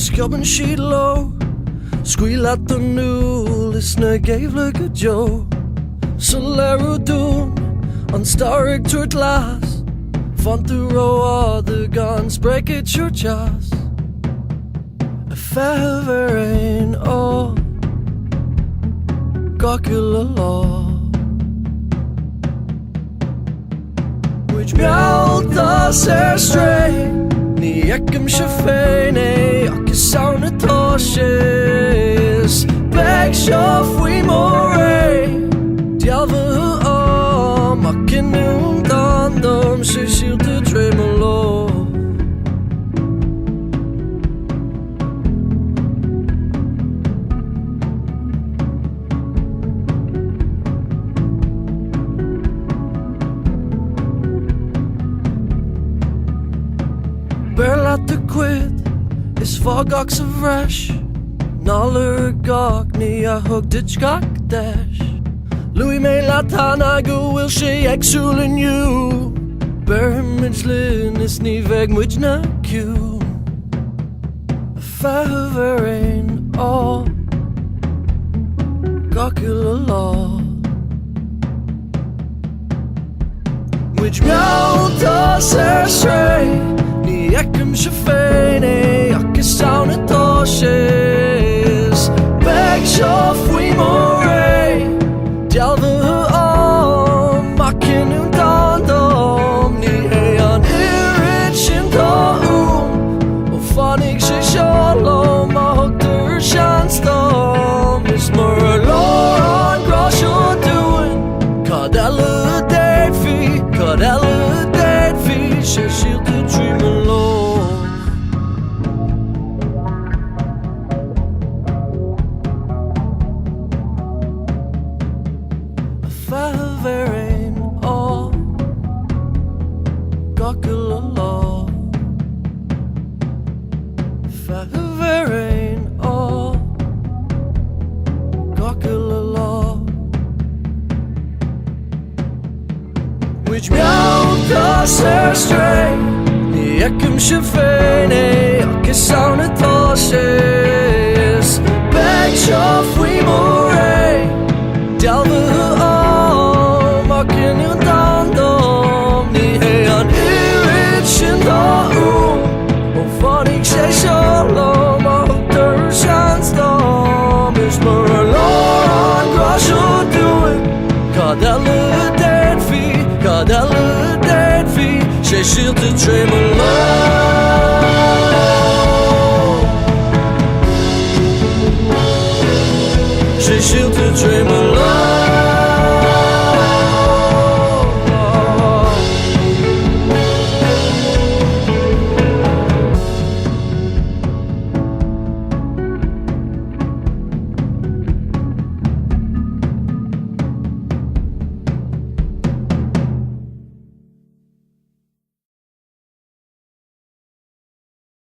sciobann siad low, scaoil at the newel is na Gaeilge go Joe. Soiléiriú dúinn an stair tuair leas, Fanta ró-fhada gan spréach your jazz. A feitheamh aon gach uile lá. Muid meallta Strae, ní fheicimse féin ach is ann atá sé. Beidh seo faoi Dealbhaithe ach cinniúint an dom sé síalta Strae mo lo. Beir leat the quid is fágach sa bhreis, nálar gach ní a thugtaid gach deis. Louis Meallta go bhfuil sé agsúil inniu, Beir muid linn is ní bheidh muid na ciú. A feitheamh aon gach uile lá. Muid meallta Strae, ní fheicimse féin ach is ann atá sé. Beidh seo faoi Dealbhaithe ach cinniúint an dom, ní é an irid sin tá ó fáinnig sé seo lom a thugtar sean stom. Is mar a leor an grá seo dúinn, cad eile déad fi sé síalta trí mo lo. Feitheamh gach uile lá. Feitheamh gach uile lá. Muid meallta Strae, ní fheicimse féin ach is ann atá sé. Beidh seo faoi Dealbhaithe ach cinniúint an dom, ní é an irid sin tá ó fáinnig sé seo lom a thugtar sean stom. Is mar a leor an grá seo dúinn, cad eile déad fi sé síalta Strae mo lo. Sé síalta Strae mo lo.